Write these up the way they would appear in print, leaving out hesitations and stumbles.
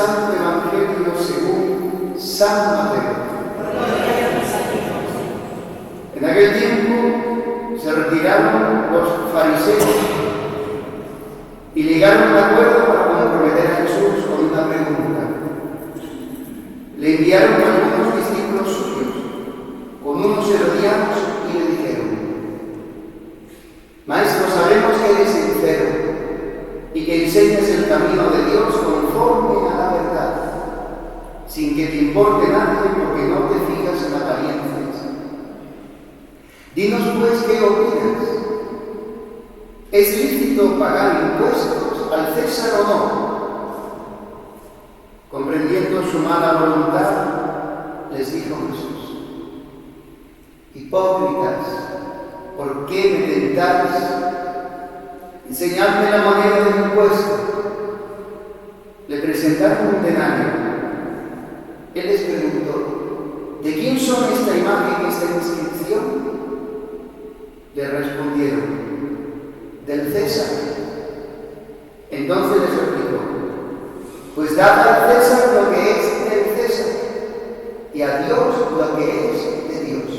Santo Evangelio según San Mateo. En aquel tiempo se retiraron los fariseos y llegaron a un acuerdo para comprometer a Jesús con una pregunta. Le enviaron a algunos discípulos suyos, con unos herodianos, y le dijeron: Maestro, sabemos que eres sincero y que enseñas el camino de Dios conforme a la verdad, sin que te importe nadie, porque no te fijas en apariencias. Dinos pues, ¿qué opinas? ¿Es lícito pagar impuestos al César o no? Comprendiendo su mala voluntad, les dijo Jesús: Hipócritas, ¿por qué me tentáis? Enseñadme la moneda del impuesto. Le presentaron un denario. Él les preguntó: ¿de quién son esta imagen y esta inscripción? Le respondieron: del César. Entonces les replicó: pues dad al César lo que es del César, y a Dios lo que es de Dios.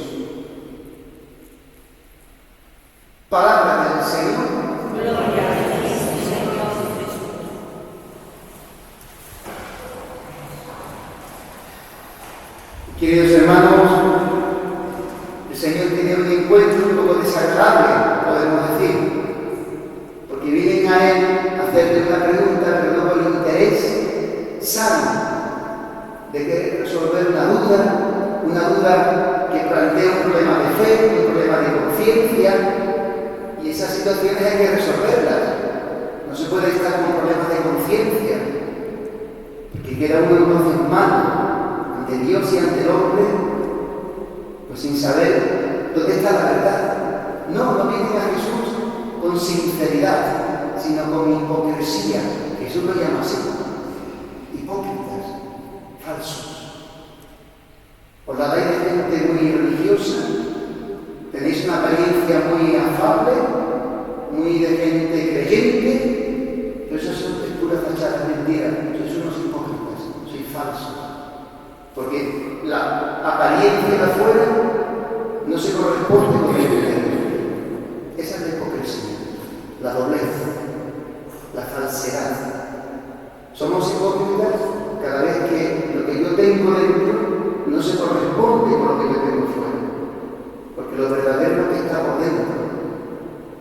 Palabra del Señor. Gloria a ti, Señor Jesús. Queridos hermanos, el Señor tiene un encuentro un poco desagradable, podemos decir, porque vienen a Él a hacerle una pregunta, pero no por el interés sano de querer resolver una duda que plantea un problema de fe, un problema de conciencia, y esas situaciones hay que resolverlas. No se puede estar con problemas de conciencia, porque queda uno entonces mal ante Dios y ante el hombre, pues sin saber dónde está la verdad. No vienen a Jesús con sinceridad, sino con hipocresía. Jesús lo llama así: hipócritas, falsos. Os la dais de gente muy religiosa, tenéis una apariencia muy afable, muy de gente creyente, pero esas son puras fachadas mentiras. Sois unos hipócritas, sois falsos. Porque la apariencia de afuera no se corresponde con el interior. Esa es la hipocresía, la doblez, la falsedad. Somos hipócritas cada vez que lo que yo tengo dentro no se corresponde con lo que yo tengo fuera. Porque lo verdadero es lo que está por dentro.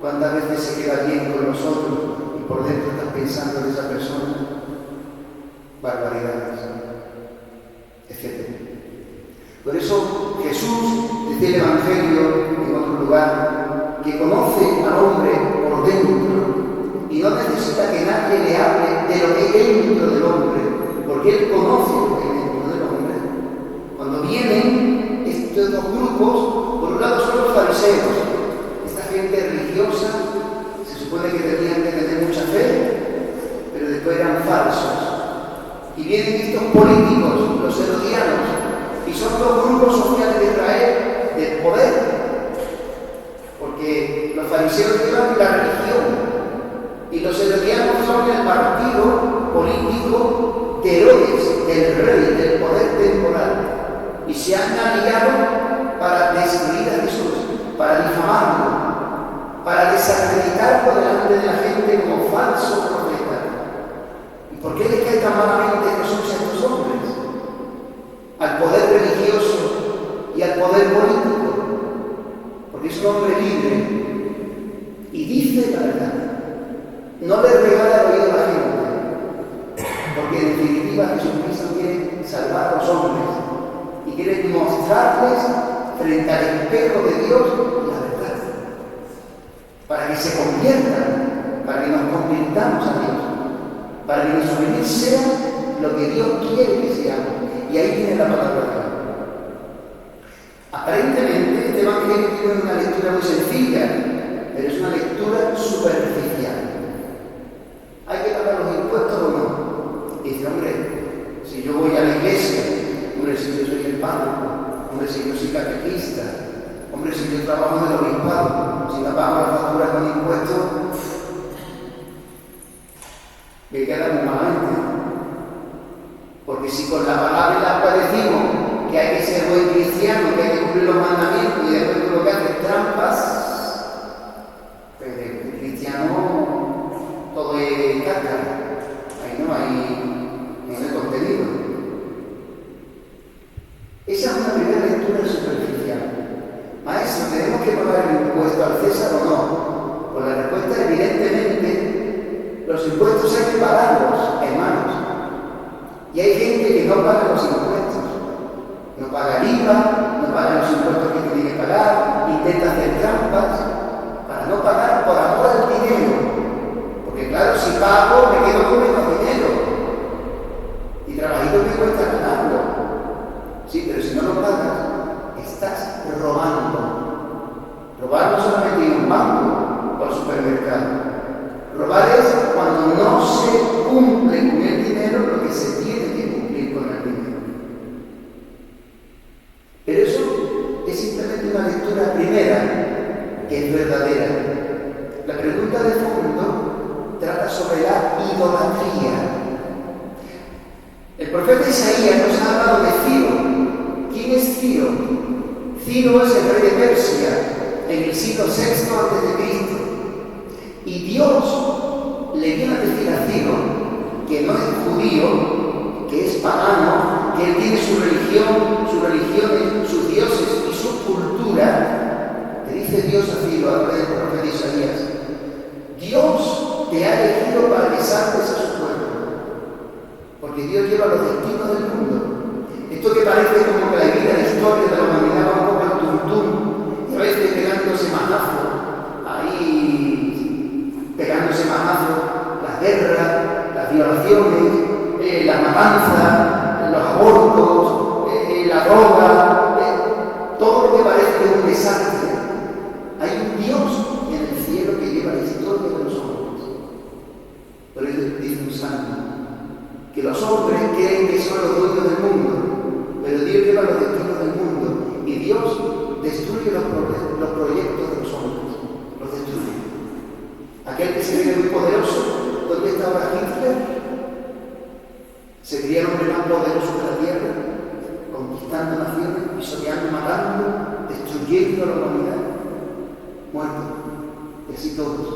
¿Cuántas veces se queda bien con nosotros y por dentro estás pensando en esa persona? Barbaridades, etc. Por eso Jesús, dice el Evangelio en otro lugar, que conoce al hombre por dentro y no necesita que nadie le hable de lo que hay dentro del hombre, porque Él conoce lo que hay dentro del hombre. Cuando vienen estos dos grupos, por un lado son los fariseos, esta gente religiosa, se supone que tenían que tener mucha fe, pero después eran falsos. Y vienen estos políticos, los herodianos, y son dos grupos sociales de Israel, de poder, porque los fariseos llevan la religión y los herodianos son el partido político de Herodes, del rey, del poder temporal, y se han aliado para destruir a Jesús, para difamarlo, para desacreditarlo delante de la gente como falso profeta. ¿Y por qué les cae tan malamente Jesús a estos hombres? Al poder religioso y al poder político, porque es un hombre libre y dice la verdad, no le regala el oído a la gente, porque en definitiva Jesucristo quiere salvar a los hombres y quiere mostrarles frente al espejo de Dios la verdad, para que se conviertan, para que nos convirtamos a Dios, para que nuestro vivir sea lo que Dios quiere que seamos. Y ahí viene la palabra de Dios. Aparentemente este Evangelio tiene una lectura muy sencilla, pero es una lectura superficial. ¿Hay que pagar los impuestos o no? Y dice: hombre, si yo voy a la iglesia, hombre, si yo soy el párroco, hombre, si yo soy catequista, hombre, si yo trabajo en el obispado, si no pago las facturas con impuestos, me queda muy malamente. Porque si con la palabra decimos que hay que ser buen cristiano, que hay que cumplir los mandamientos y después tú lo que haces trampas, pues el cristiano todo es cáscara. Ahí no hay contenido. Esa es una primera lectura superficial. Maestro, ¿tenemos que pagar el impuesto al César o no? Pues la respuesta, evidentemente, los impuestos hay que pagarlos, hermanos. Y hay gente que no paga los impuestos. No paga el IVA, no paga los impuestos que tiene que pagar, intenta hacer trampas para no pagar por amor al dinero. Porque claro, si pago me quedo con menos dinero. Y trabajito me cuesta ganarlo. Sí, pero si no lo pagas, estás robando. Robar no solamente ir a un banco o al supermercado. Robar es cuando no se cumple con el dinero lo que se tiene que cumplir con el dinero. Pero eso es simplemente una lectura primera, que es verdadera. La pregunta de fondo trata sobre la idolatría. El profeta Isaías nos ha hablado de Ciro. ¿Quién es Ciro? Ciro es el rey de Persia en el siglo VI a.C. Y Dios le viene a decir a Ciro que no es judío, que es pagano, que él tiene su religión, sus religiones, sus dioses y su cultura. Le dice Dios a Ciro, a través del profeta Isaías: Dios te ha elegido para que salves a su pueblo, porque Dios lleva los destinos del mundo. Esto que parece como que la vida, la historia de la humanidad va un poco al tuntún, y a veces pegándose manazos, pegándose manazos, las guerras, las violaciones, la matanza, los abortos, la droga, todo lo que parece un desastre. Hay un Dios en el cielo que lleva la historia de los hombres. Por eso dice un santo que los hombres creen que son los dueños del mundo, pero Dios lleva los destinos del mundo y Dios destruye los proyectos de los hombres, los destruye. Aquel que se cree muy poderoso, ¿dónde está ahora Hitler? Se creía el hombre más poderoso de la tierra, conquistando naciones, pisoteando, matando, destruyendo a la humanidad, muerto, y así todos.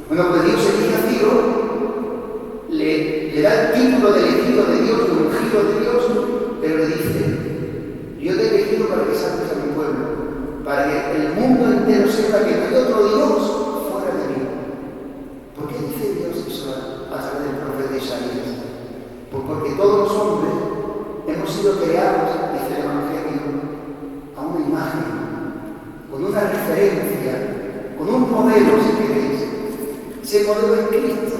Bueno, pues Dios elige a Ciro, le da el título de elegido de Dios, de ungido de Dios, pero le dice: yo te he elegido para que salves a mi pueblo, para que el mundo entero sepa que no hay otro Dios fuera de mí. ¿Por qué dice Dios eso a través del profeta Isaías? Pues porque todos los hombres hemos sido creados, dice el Evangelio, a una imagen, con una referencia, con un modelo, si queréis. Ese modelo es Cristo.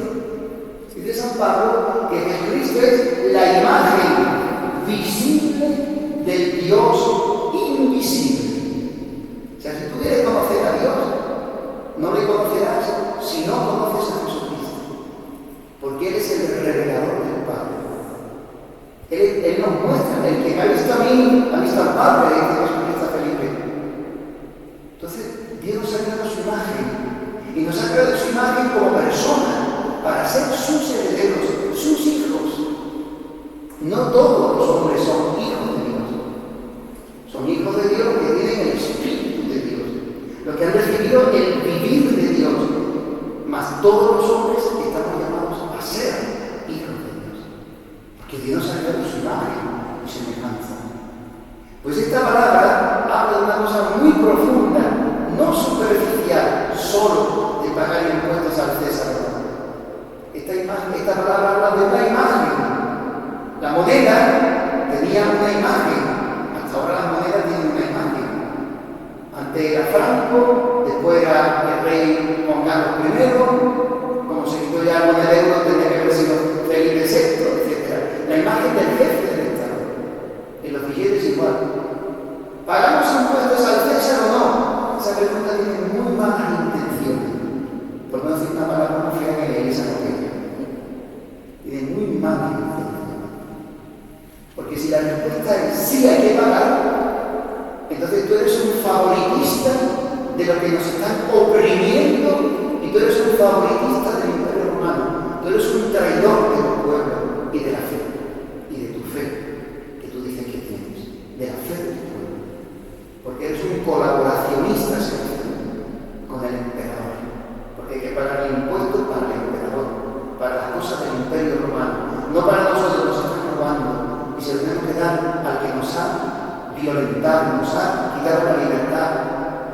Dice San Pablo que Jesucristo es la imagen visible del Dios invisible. O sea, si tú quieres conocer a Dios, no le conocerás si no conoces a Jesucristo, porque Él es el revelador del Padre. Él nos muestra: el que me ha visto a mí, ha visto al Padre, dice Jesucristo a Felipe. Entonces, Dios nos ha creado su imagen, y nos ha creado su imagen como persona, para ser sus herederos, sus hijos. No todos los hombres son hijos de Dios. Son hijos de Dios que tienen el Espíritu de Dios, los que han recibido el vivir de Dios. Mas todos los hombres estamos llamados a ser hijos de Dios, porque Dios ha creado su imagen y semejanza. Pues esta palabra habla de una cosa muy profunda, no superficial, solo de pagar impuestos al César. Esta palabra habla de una imagen. La moneda tenía una imagen. Hasta ahora las monedas tienen una imagen. Antes era Franco, después era el rey Juan Carlos I, como se quitó ya el monedero, tenía que haber sido Felipe VI, etc. La imagen del jefe del Estado. En los billetes igual. ¿Pagamos impuestos al César o no? Esa pregunta tiene muy malas intenciones. Por no decir una palabra más fea que la iglesia católica. Tiene muy malas intenciones. Porque si la respuesta es sí hay que pagar, entonces tú eres un favoritista de lo que nos están oprimiendo y tú eres un favoritista del Imperio Romano. Tú eres un traidor de tu pueblo y de la fe y de tu fe. cosas del Imperio Romano. No para nosotros, nos están robando y se lo tenemos que dar al que nos ha violentado, nos ha quitado la libertad,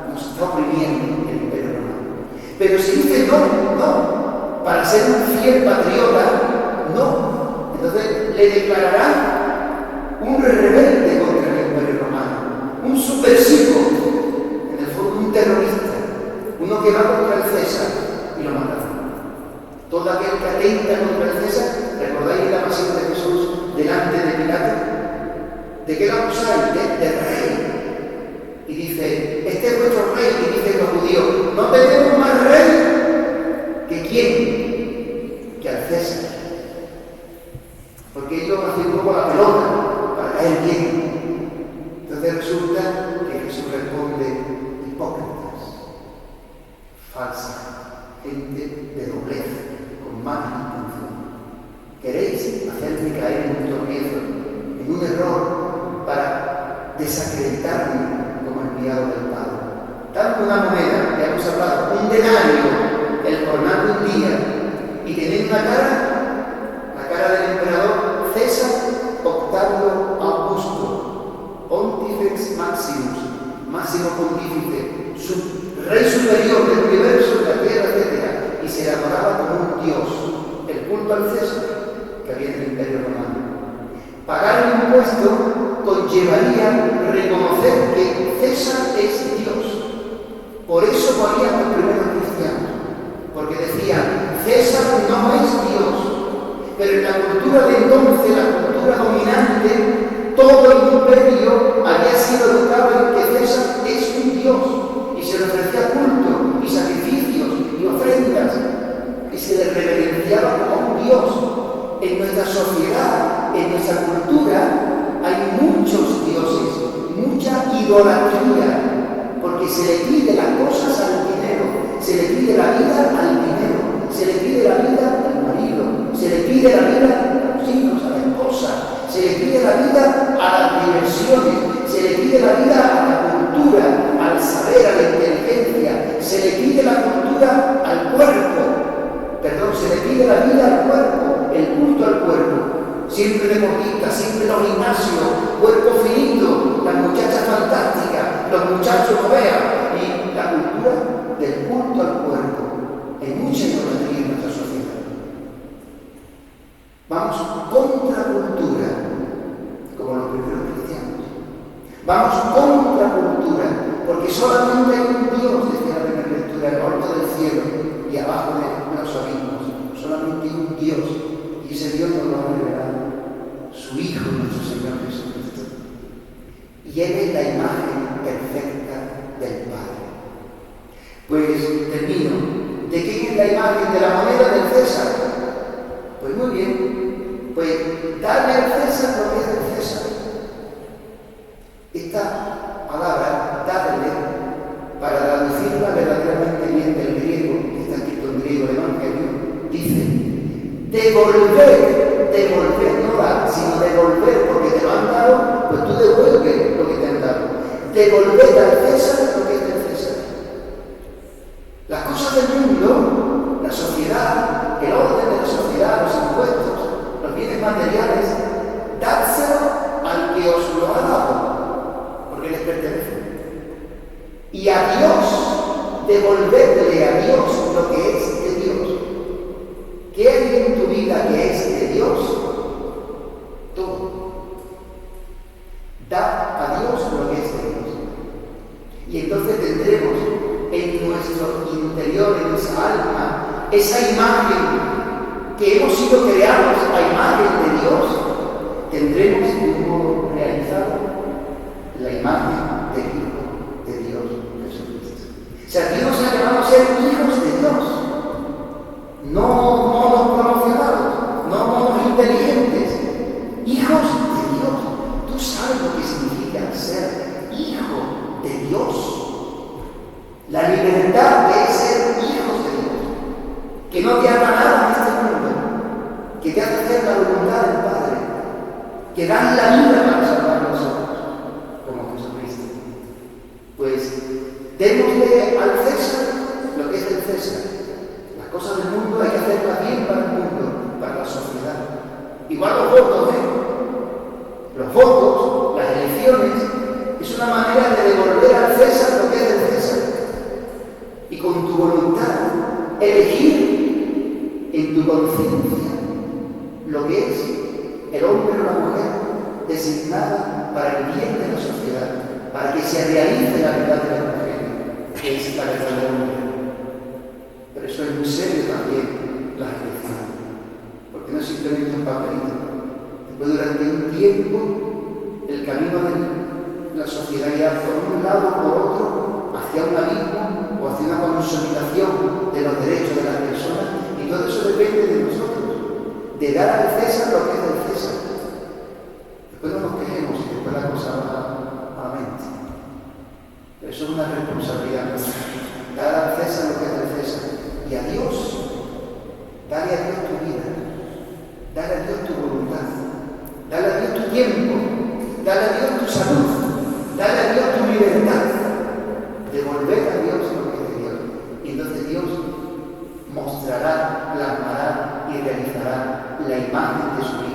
nos está oprimiendo el Imperio Romano. Pero si dice no, para ser un fiel patriota, no. Entonces le declararán un rebelde contra el Imperio Romano, un subversivo, en el fondo un terrorista, uno que va contra el César y lo matan. Todo aquel que atenta contra el César, ¿recordáis la pasión de Jesús delante de Pilato? ¿De qué lo acusáis? De rey. Y dice, este es vuestro rey, y dicen los judíos, no tenemos más rey que quién, que al César. Porque ellos hacen un poco la pelota para caer bien. Entonces resulta que Jesús responde, hipócritas, falsa, gente de doblez, con mala intención. Queréis hacerme caer en un tropiezo, en un error, para desacreditarme como enviado del Padre. Dando una moneda, ya hemos hablado, un denario, el jornal de un día, y tenéis una cara, la cara del emperador César Octavio Augusto, Pontifex Maximus, máximo pontífice, rey superior del universo, de la tierra, etc. Y se le adoraba como un dios. El culto al César que había en el Imperio Romano. Pagar el impuesto conllevaría reconocer que César es Dios. Por eso morían los primeros cristianos, porque decían, César no es Dios. Pero en la cultura de entonces, la cultura dominante, todo el imperio había sido educado en que César es un Dios, y se le ofrecía culto, y sacrificios, y ofrendas, y se le reverenciaba como un Dios. En nuestra sociedad, en nuestra cultura, hay muchos dioses, mucha idolatría, porque se le pide las cosas al dinero, se le pide la vida al dinero, se le pide la vida al marido, se le pide la vida a los hijos, a la esposa, se le pide la vida a las diversiones, se le pide la vida a la cultura, al saber, a la inteligencia, se le pide la cultura al cuerpo, se le pide la vida al cuerpo, el culto al cuerpo. Siempre deportistas, siempre los gimnasios, cuerpo finito, las muchachas fantásticas, los muchachos ovejas y la cultura del culto al cuerpo. Hay mucha idolatría en nuestra sociedad. Vamos contra cultura, como los primeros cristianos. Vamos contra cultura, porque solamente hay un Dios, decía la primera lectura, en lo alto del cielo y abajo de los abismos. Solamente hay un Dios, y ese Dios nos lo ha revelado su Hijo, nuestro Señor Jesucristo. Y Él es la imagen perfecta del Padre. Pues termino. ¿De quién es la imagen? De la moneda del César. Pues muy bien. Pues darle al César lo que es del César. Esta palabra, darle, para traducirla verdaderamente bien del griego, que está escrito en griego el Evangelio, dice, devolver no dar, sino devolver, porque te lo han dado, pues tú devuelves lo que te han dado. Devolver al César lo que es del César. Las cosas del mundo, la sociedad, el orden de la sociedad, los impuestos, los bienes materiales, dádselo al que os lo ha dado, porque les pertenece. Y a Dios, devolverle a Dios lo que es de Dios. ¿Qué hay en tu vida que es de Dios? Todo. Da a Dios lo que es de Dios. Y entonces tendremos en nuestro interior, en nuestra alma, esa imagen que hemos sido creados a imagen de Dios. Tendremos de un modo realizado la imagen del Hijo de Dios, Jesucristo. O sea, Dios nos ha llamado a ser hijos de Dios. No monos promocionados, no monos inteligentes, hijos de Dios. Tú sabes lo que significa ser hijo de Dios. La libertad de ser hijos de Dios, que no te ata nada en este mundo, que te hace hacer la voluntad del Padre, que dan la vida para salvar a nosotros, como Jesucristo. Pues démosle al César lo que es del César. Las cosas del mundo hay que hacerlas bien para el mundo, Igual los votos, Los votos, las elecciones, es una manera de devolver al César lo que es del César. Y con tu voluntad, elegir en tu conciencia lo que es el hombre o la mujer designada para el bien de la sociedad, para que se realice la verdad del Evangelio, que es la verdad del hombre. Pero eso es muy serio también, las elecciones, porque no es simplemente un papelito. Después, durante un tiempo, el camino de la sociedad irá por un lado o por otro, hacia un abismo o hacia una consolidación de los derechos de las personas, y todo eso depende de nosotros, de dar al César lo que es del César. Después no nos quejemos y después la cosa va malamente. Pero eso es una responsabilidad nuestra. Dar al César lo que es del César. Y a Dios, dale a Dios tu vida, dale a Dios tu voluntad, dale a Dios tu tiempo, dale a Dios tu salud, dale a Dios tu libertad. Devolver a Dios lo que es de Dios. Y entonces Dios mostrará, plasmará y realizará la imagen de su vida.